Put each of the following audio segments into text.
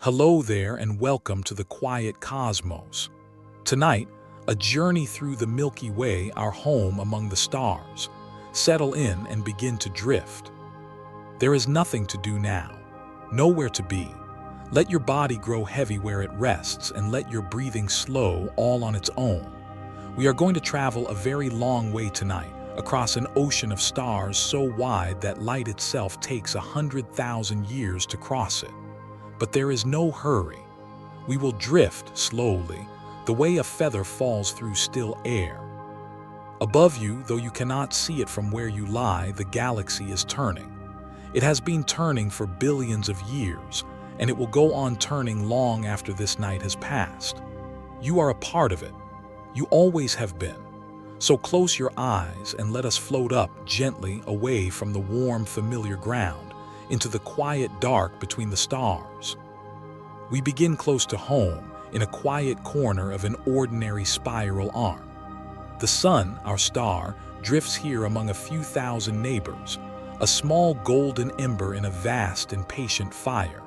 Hello there and welcome to the quiet cosmos. Tonight, a journey through the Milky Way, our home among the stars. Settle in and begin to drift. There is nothing to do now, nowhere to be. Let your body grow heavy where it rests and let your breathing slow all on its own. We are going to travel a very long way tonight, across an ocean of stars so wide that light itself takes 100,000 years to cross it. But there is no hurry. We will drift slowly, the way a feather falls through still air. Above you, though you cannot see it from where you lie, the galaxy is turning. It has been turning for billions of years, and it will go on turning long after this night has passed. You are a part of it. You always have been. So close your eyes and let us float up gently away from the warm, familiar ground into the quiet dark between the stars. We begin close to home, in a quiet corner of an ordinary spiral arm. The sun, our star, drifts here among a few thousand neighbors, a small golden ember in a vast and patient fire.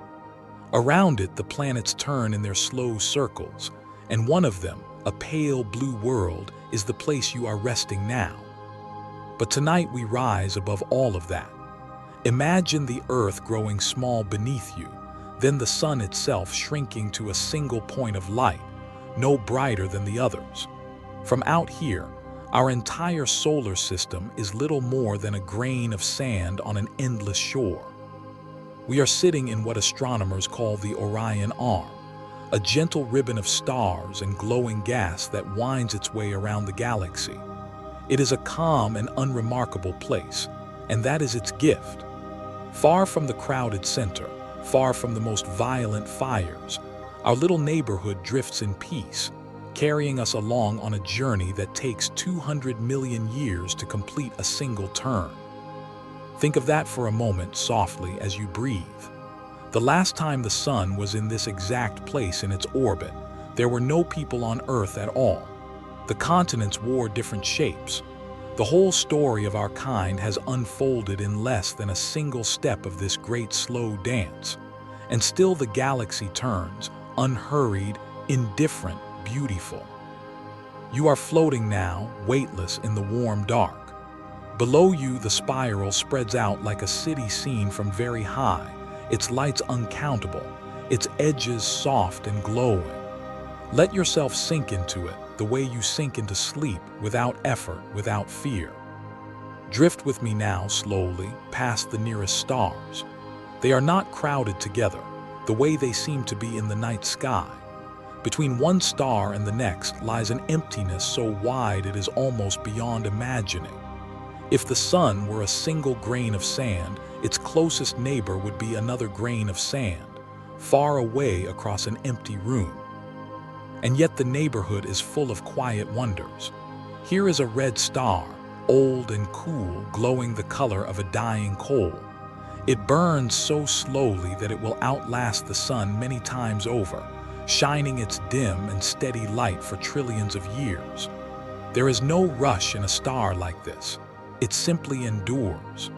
Around it, the planets turn in their slow circles, and one of them, a pale blue world, is the place you are resting now. But tonight we rise above all of that. Imagine the earth growing small beneath you, then the sun itself shrinking to a single point of light, no brighter than the others. From out here, our entire solar system is little more than a grain of sand on an endless shore. We are sitting in what astronomers call the Orion Arm, a gentle ribbon of stars and glowing gas that winds its way around the galaxy. It is a calm and unremarkable place, and that is its gift. Far from the crowded center, far from the most violent fires, our little neighborhood drifts in peace, carrying us along on a journey that takes 200 million years to complete a single turn. Think of that for a moment softly as you breathe. The last time the sun was in this exact place in its orbit, there were no people on Earth at all. The continents wore different shapes. The whole story of our kind has unfolded in less than a single step of this great slow dance. And still the galaxy turns, unhurried, indifferent, beautiful. You are floating now, weightless in the warm dark. Below you, the spiral spreads out like a city seen from very high, its lights uncountable, its edges soft and glowing. Let yourself sink into it, the way you sink into sleep, without effort, without fear. Drift with me now slowly, past the nearest stars. They are not crowded together, the way they seem to be in the night sky. Between one star and the next lies an emptiness so wide it is almost beyond imagining. If the sun were a single grain of sand, its closest neighbor would be another grain of sand, far away across an empty room. And yet the neighborhood is full of quiet wonders. Here is a red star, old and cool, glowing the color of a dying coal. It burns so slowly that it will outlast the sun many times over, shining its dim and steady light for trillions of years. There is no rush in a star like this. It simply endures.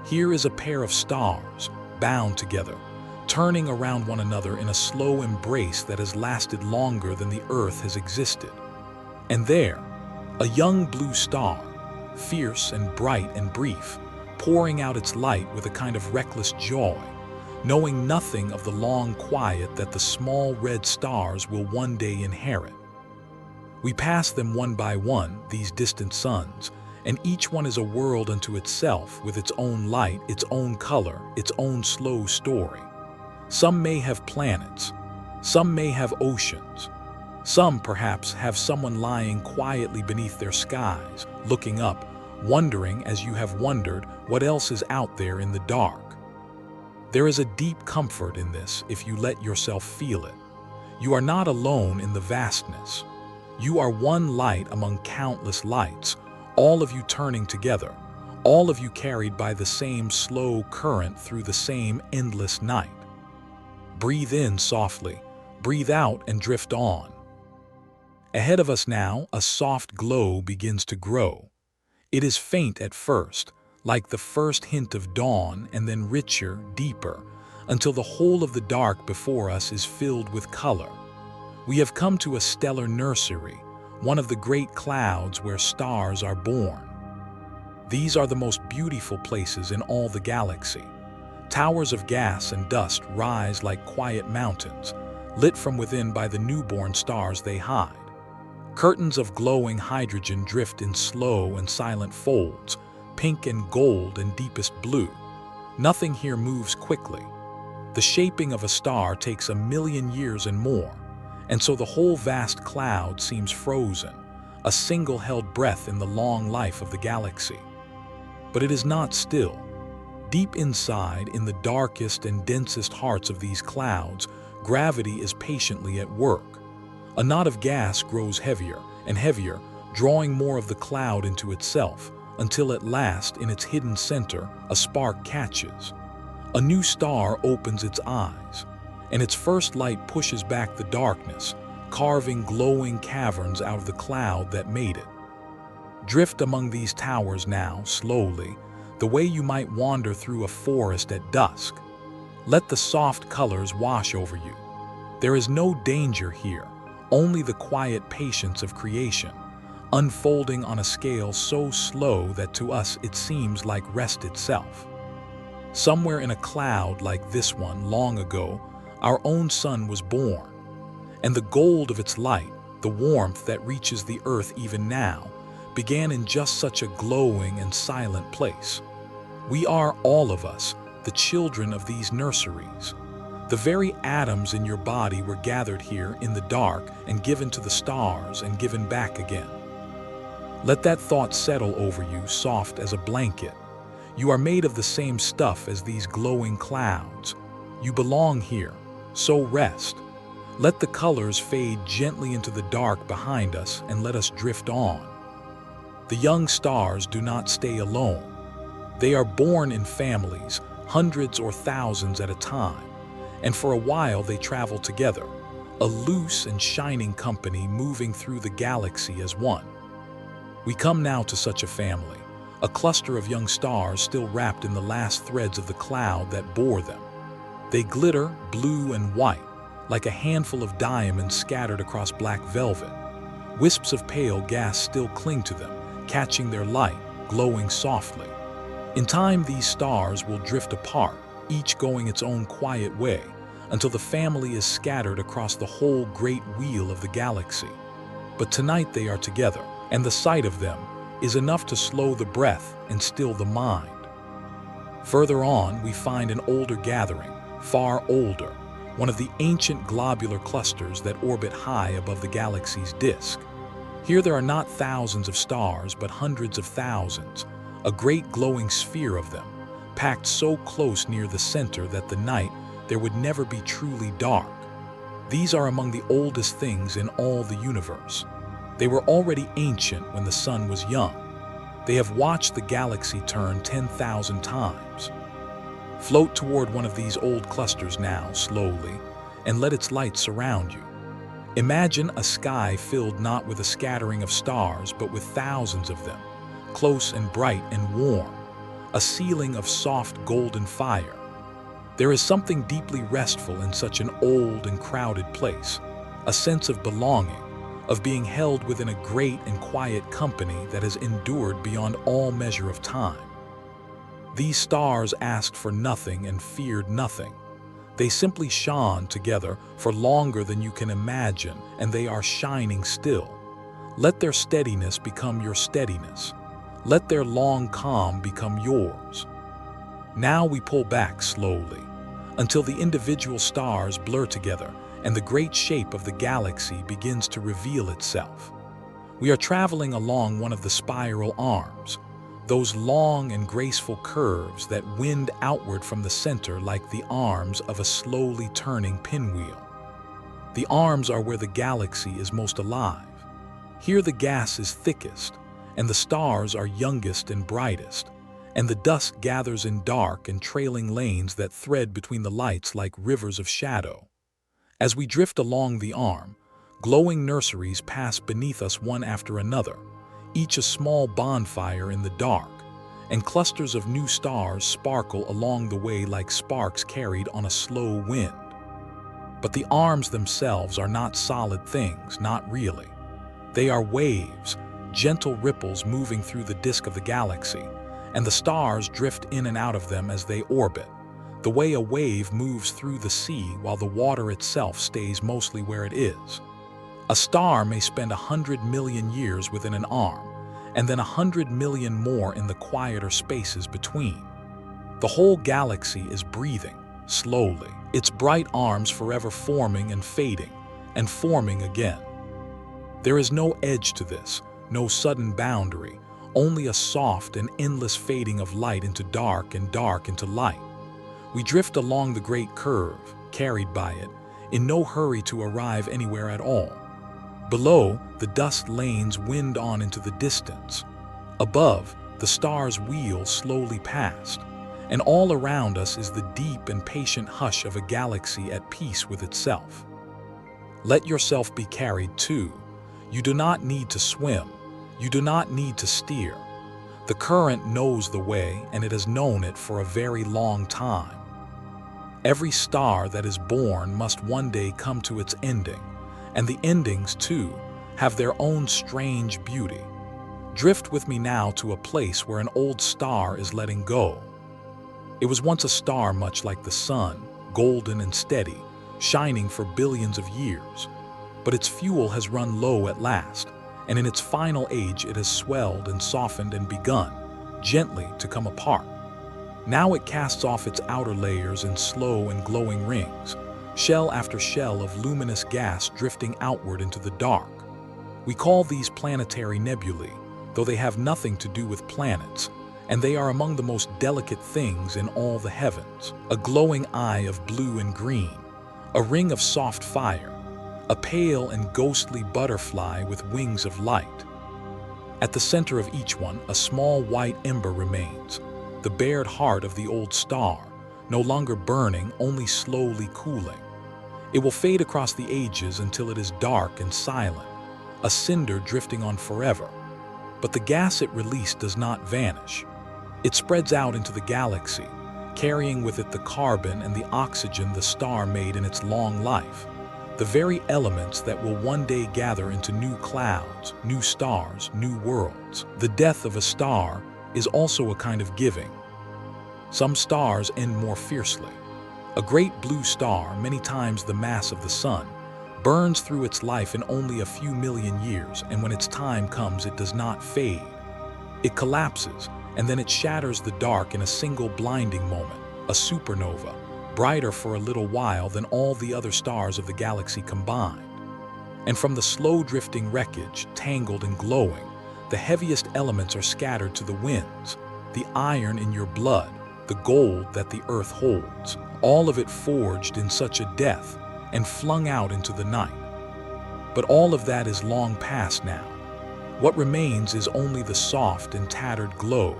Here is a pair of stars, bound together, turning around one another in a slow embrace that has lasted longer than the Earth has existed. And there, a young blue star, fierce and bright and brief, pouring out its light with a kind of reckless joy, knowing nothing of the long quiet that the small red stars will one day inherit. We pass them one by one, these distant suns, and each one is a world unto itself with its own light, its own color, its own slow story. Some may have planets, some may have oceans, some perhaps have someone lying quietly beneath their skies, looking up, wondering as you have wondered what else is out there in the dark. There is a deep comfort in this if you let yourself feel it. You are not alone in the vastness. You are one light among countless lights, all of you turning together, all of you carried by the same slow current through the same endless night. Breathe in softly, breathe out and drift on. Ahead of us now, a soft glow begins to grow. It is faint at first, like the first hint of dawn, and then richer, deeper, until the whole of the dark before us is filled with color. We have come to a stellar nursery, one of the great clouds where stars are born. These are the most beautiful places in all the galaxy. Towers of gas and dust rise like quiet mountains, lit from within by the newborn stars they hide. Curtains of glowing hydrogen drift in slow and silent folds, pink and gold and deepest blue. Nothing here moves quickly. The shaping of a star takes 1,000,000 years and more, and so the whole vast cloud seems frozen, a single held breath in the long life of the galaxy. But it is not still. Deep inside, in the darkest and densest hearts of these clouds, gravity is patiently at work. A knot of gas grows heavier and heavier, drawing more of the cloud into itself, until at last, in its hidden center, a spark catches. A new star opens its eyes, and its first light pushes back the darkness, carving glowing caverns out of the cloud that made it. Drift among these towers now, slowly, the way you might wander through a forest at dusk. Let the soft colors wash over you. There is no danger here, only the quiet patience of creation, unfolding on a scale so slow that to us it seems like rest itself. Somewhere in a cloud like this one long ago, our own sun was born, and the gold of its light, the warmth that reaches the earth even now, began in just such a glowing and silent place. We are, all of us, the children of these nurseries. The very atoms in your body were gathered here in the dark and given to the stars and given back again. Let that thought settle over you, soft as a blanket. You are made of the same stuff as these glowing clouds. You belong here, so rest. Let the colors fade gently into the dark behind us and let us drift on. The young stars do not stay alone. They are born in families, hundreds or thousands at a time, and for a while they travel together, a loose and shining company moving through the galaxy as one. We come now to such a family, a cluster of young stars still wrapped in the last threads of the cloud that bore them. They glitter blue and white, like a handful of diamonds scattered across black velvet. Wisps of pale gas still cling to them, catching their light, glowing softly. In time, these stars will drift apart, each going its own quiet way, until the family is scattered across the whole great wheel of the galaxy. But tonight they are together, and the sight of them is enough to slow the breath and still the mind. Further on, we find an older gathering, far older, one of the ancient globular clusters that orbit high above the galaxy's disk. Here there are not thousands of stars, but hundreds of thousands, a great glowing sphere of them, packed so close near the center that the night there would never be truly dark. These are among the oldest things in all the universe. They were already ancient when the sun was young. They have watched the galaxy turn 10,000 times. Float toward one of these old clusters now, slowly, and let its light surround you. Imagine a sky filled not with a scattering of stars, but with thousands of them, close and bright and warm, a ceiling of soft golden fire. There is something deeply restful in such an old and crowded place, a sense of belonging, of being held within a great and quiet company that has endured beyond all measure of time. These stars asked for nothing and feared nothing. They simply shone together for longer than you can imagine, and they are shining still. Let their steadiness become your steadiness. Let their long calm become yours. Now we pull back slowly, until the individual stars blur together and the great shape of the galaxy begins to reveal itself. We are traveling along one of the spiral arms, those long and graceful curves that wind outward from the center like the arms of a slowly turning pinwheel. The arms are where the galaxy is most alive. Here the gas is thickest, and the stars are youngest and brightest, and the dusk gathers in dark and trailing lanes that thread between the lights like rivers of shadow. As we drift along the arm, glowing nurseries pass beneath us one after another, each a small bonfire in the dark, and clusters of new stars sparkle along the way like sparks carried on a slow wind. But the arms themselves are not solid things, not really. They are waves, gentle ripples moving through the disk of the galaxy, and the stars drift in and out of them as they orbit, the way a wave moves through the sea while the water itself stays mostly where it is. A star may spend 100 million years within an arm, and then 100 million more in the quieter spaces between. The whole galaxy is breathing, slowly, its bright arms forever forming and fading, and forming again. There is no edge to this, no sudden boundary, only a soft and endless fading of light into dark and dark into light. We drift along the great curve, carried by it, in no hurry to arrive anywhere at all. Below, the dust lanes wind on into the distance. Above, the stars wheel slowly past, and all around us is the deep and patient hush of a galaxy at peace with itself. Let yourself be carried too. You do not need to swim. You do not need to steer. The current knows the way, and it has known it for a very long time. Every star that is born must one day come to its ending, and the endings, too, have their own strange beauty. Drift with me now to a place where an old star is letting go. It was once a star much like the sun, golden and steady, shining for billions of years. But its fuel has run low at last, and in its final age it has swelled and softened and begun, gently, to come apart. Now it casts off its outer layers in slow and glowing rings, shell after shell of luminous gas drifting outward into the dark. We call these planetary nebulae, though they have nothing to do with planets, and they are among the most delicate things in all the heavens. A glowing eye of blue and green, a ring of soft fire, a pale and ghostly butterfly with wings of light. At the center of each one, a small white ember remains, the bared heart of the old star, no longer burning, only slowly cooling. It will fade across the ages until it is dark and silent, a cinder drifting on forever. But the gas it released does not vanish. It spreads out into the galaxy, carrying with it the carbon and the oxygen the star made in its long life, the very elements that will one day gather into new clouds, new stars, new worlds. The death of a star is also a kind of giving. Some stars end more fiercely. A great blue star, many times the mass of the sun, burns through its life in only a few million years, and when its time comes, it does not fade. It collapses, and then it shatters the dark in a single blinding moment, a supernova, brighter for a little while than all the other stars of the galaxy combined. And from the slow drifting wreckage, tangled and glowing, the heaviest elements are scattered to the winds, the iron in your blood, the gold that the earth holds, all of it forged in such a death and flung out into the night. But all of that is long past now. What remains is only the soft and tattered glow,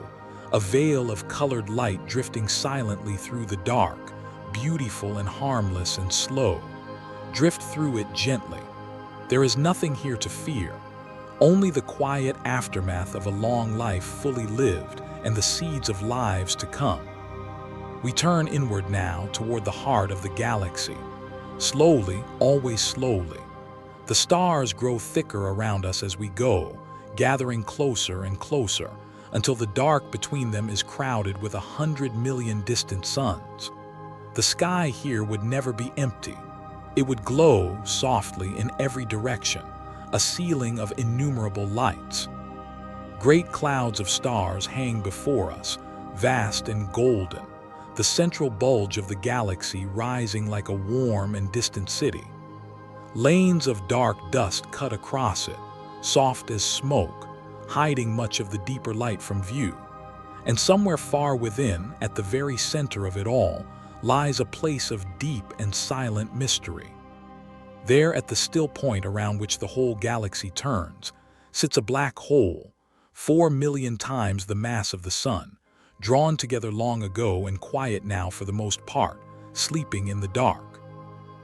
a veil of colored light drifting silently through the dark, beautiful and harmless and slow. Drift through it gently. There is nothing here to fear, only the quiet aftermath of a long life fully lived and the seeds of lives to come. We turn inward now toward the heart of the galaxy. Slowly, always slowly. The stars grow thicker around us as we go, gathering closer and closer, until the dark between them is crowded with 100 million distant suns. The sky here would never be empty. It would glow softly in every direction, a ceiling of innumerable lights. Great clouds of stars hang before us, vast and golden, the central bulge of the galaxy rising like a warm and distant city. Lanes of dark dust cut across it, soft as smoke, hiding much of the deeper light from view. And somewhere far within, at the very center of it all, lies a place of deep and silent mystery. There, at the still point around which the whole galaxy turns, sits a black hole, 4 million times the mass of the sun, drawn together long ago and quiet now for the most part, sleeping in the dark.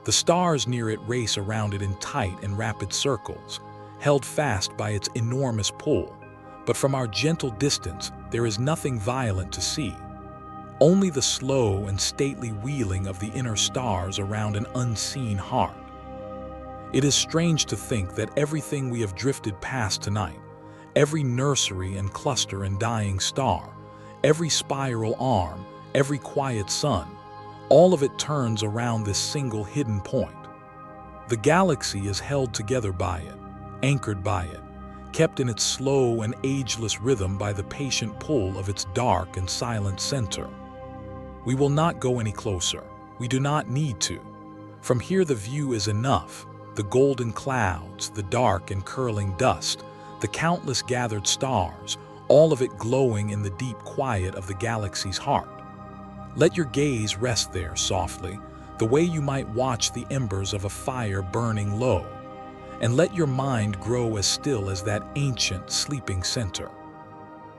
The stars near it race around it in tight and rapid circles, held fast by its enormous pull, but from our gentle distance, there is nothing violent to see, only the slow and stately wheeling of the inner stars around an unseen heart. It is strange to think that everything we have drifted past tonight, every nursery and cluster and dying star, every spiral arm, every quiet sun, all of it turns around this single hidden point. The galaxy is held together by it, anchored by it, kept in its slow and ageless rhythm by the patient pull of its dark and silent center. We will not go any closer. We do not need to. From here the view is enough. The golden clouds, the dark and curling dust, the countless gathered stars, all of it glowing in the deep quiet of the galaxy's heart. Let your gaze rest there softly, the way you might watch the embers of a fire burning low, and let your mind grow as still as that ancient sleeping center.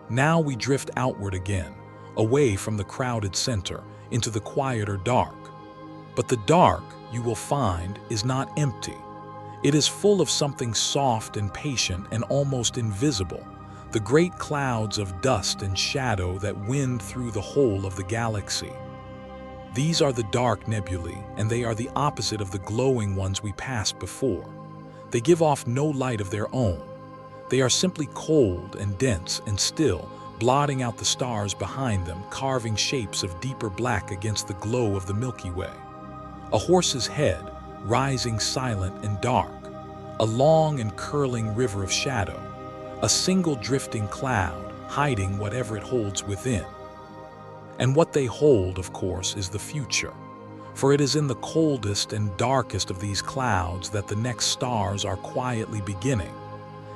Now we drift outward again, away from the crowded center, into the quieter dark. But the dark, you will find, is not empty. It is full of something soft and patient and almost invisible, the great clouds of dust and shadow that wind through the whole of the galaxy. These are the dark nebulae, and they are the opposite of the glowing ones we passed before. They give off no light of their own. They are simply cold and dense and still, blotting out the stars behind them, carving shapes of deeper black against the glow of the Milky Way. A horse's head, rising silent and dark, a long and curling river of shadow, a single drifting cloud, hiding whatever it holds within. And what they hold, of course, is the future, for it is in the coldest and darkest of these clouds that the next stars are quietly beginning.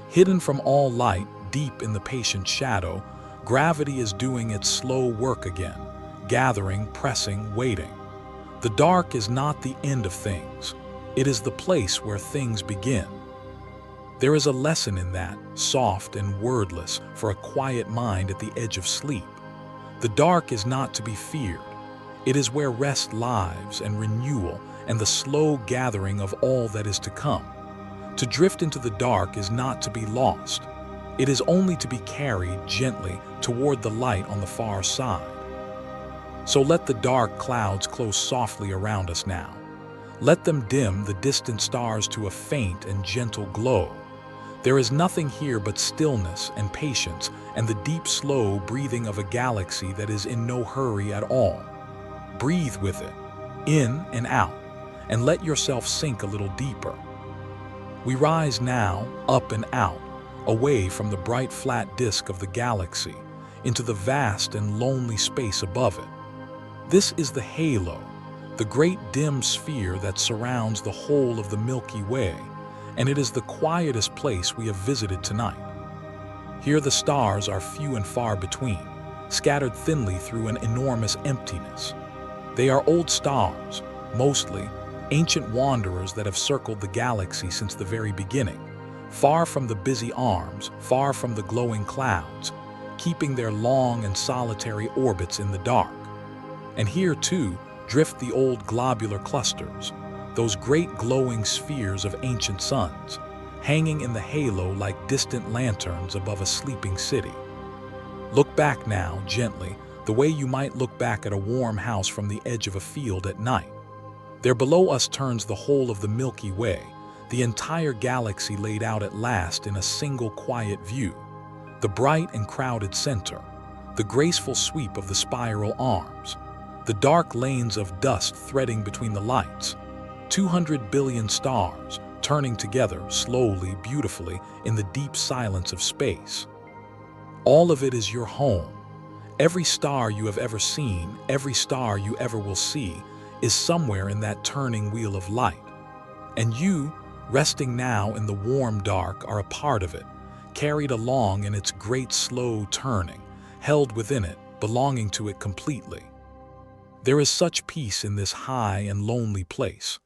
Hidden from all light, deep in the patient shadow, gravity is doing its slow work again, gathering, pressing, waiting. The dark is not the end of things. It is the place where things begin. There is a lesson in that, soft and wordless, for a quiet mind at the edge of sleep. The dark is not to be feared. It is where rest lies and renewal and the slow gathering of all that is to come. To drift into the dark is not to be lost. It is only to be carried gently toward the light on the far side. So let the dark clouds close softly around us now. Let them dim the distant stars to a faint and gentle glow. There is nothing here but stillness and patience and the deep, slow breathing of a galaxy that is in no hurry at all. Breathe with it, in and out, and let yourself sink a little deeper. We rise now, up and out, away from the bright flat disk of the galaxy, into the vast and lonely space above it. This is the halo, the great dim sphere that surrounds the whole of the Milky Way, and it is the quietest place we have visited tonight. Here the stars are few and far between, scattered thinly through an enormous emptiness. They are old stars, mostly ancient wanderers that have circled the galaxy since the very beginning, far from the busy arms, far from the glowing clouds, keeping their long and solitary orbits in the dark. And here, too, drift the old globular clusters, those great glowing spheres of ancient suns, hanging in the halo like distant lanterns above a sleeping city. Look back now, gently, the way you might look back at a warm house from the edge of a field at night. There below us turns the whole of the Milky Way, the entire galaxy laid out at last in a single quiet view. The bright and crowded center, the graceful sweep of the spiral arms, the dark lanes of dust threading between the lights, 200 billion stars turning together slowly, beautifully in the deep silence of space. All of it is your home. Every star you have ever seen, every star you ever will see, is somewhere in that turning wheel of light. And you, resting now in the warm dark, are a part of it, carried along in its great slow turning, held within it, belonging to it completely. There is such peace in this high and lonely place.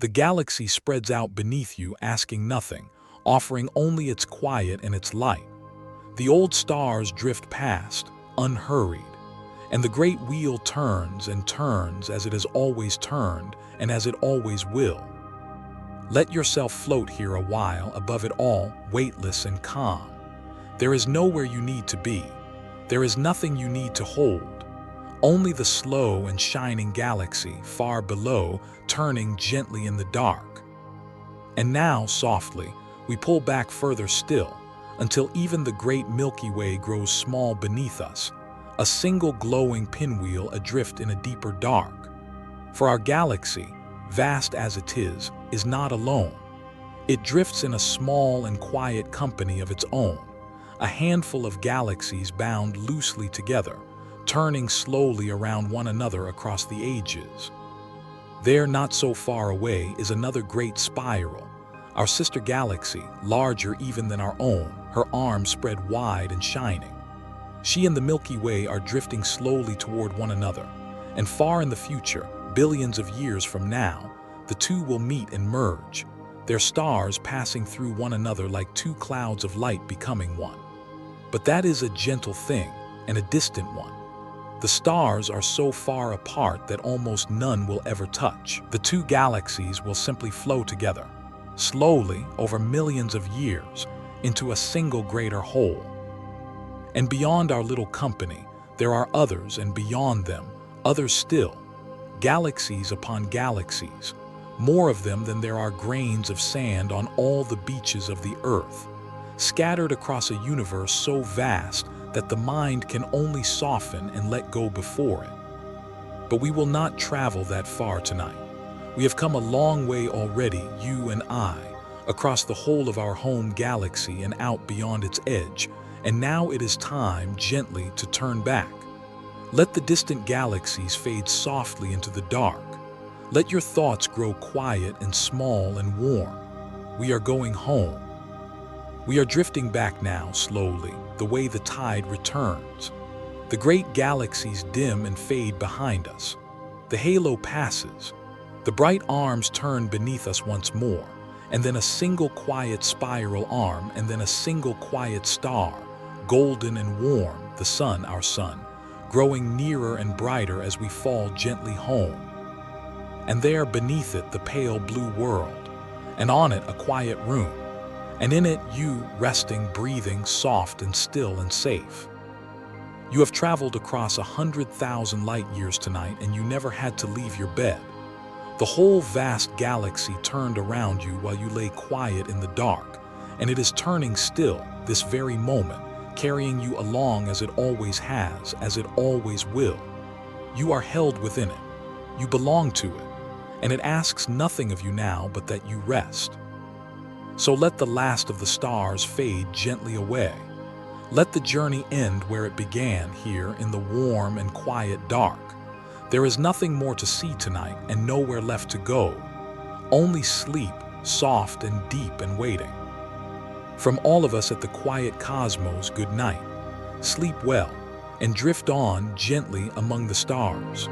The galaxy spreads out beneath you, asking nothing, offering only its quiet and its light. The old stars drift past, unhurried, and the great wheel turns and turns as it has always turned and as it always will. Let yourself float here a while above it all, weightless and calm. There is nowhere you need to be. There is nothing you need to hold, only the slow and shining galaxy far below turning gently in the dark. And now, softly, we pull back further still, until even the great Milky Way grows small beneath us, a single glowing pinwheel adrift in a deeper dark. For our galaxy, vast as it is not alone. It drifts in a small and quiet company of its own, a handful of galaxies bound loosely together, turning slowly around one another across the ages. There, not so far away, is another great spiral, our sister galaxy, larger even than our own, her arms spread wide and shining. She and the Milky Way are drifting slowly toward one another, and far in the future, billions of years from now, the two will meet and merge, their stars passing through one another like two clouds of light becoming one. But that is a gentle thing and a distant one. The stars are so far apart that almost none will ever touch. The two galaxies will simply flow together, slowly over millions of years, into a single greater whole. And beyond our little company, there are others, and beyond them, others still, galaxies upon galaxies, more of them than there are grains of sand on all the beaches of the earth, scattered across a universe so vast that the mind can only soften and let go before it. But we will not travel that far tonight. We have come a long way already, you and I, across the whole of our home galaxy and out beyond its edge, and now it is time gently to turn back. Let the distant galaxies fade softly into the dark. Let your thoughts grow quiet and small and warm. We are going home. We are drifting back now, slowly, the way the tide returns. The great galaxies dim and fade behind us. The halo passes. The bright arms turn beneath us once more, and then a single quiet spiral arm, and then a single quiet star, golden and warm, the sun, our sun, growing nearer and brighter as we fall gently home. And there beneath it the pale blue world, and on it a quiet room, and in it you resting, breathing, soft and still and safe. You have traveled across 100,000 light years tonight, and you never had to leave your bed. The whole vast galaxy turned around you while you lay quiet in the dark, and it is turning still, this very moment, carrying you along as it always has, as it always will. You are held within it. You belong to it, and it asks nothing of you now but that you rest. So let the last of the stars fade gently away. Let the journey end where it began, here in the warm and quiet dark. There is nothing more to see tonight and nowhere left to go. Only sleep, soft and deep and waiting. From all of us at the quiet cosmos, good night. Sleep well and drift on gently among the stars.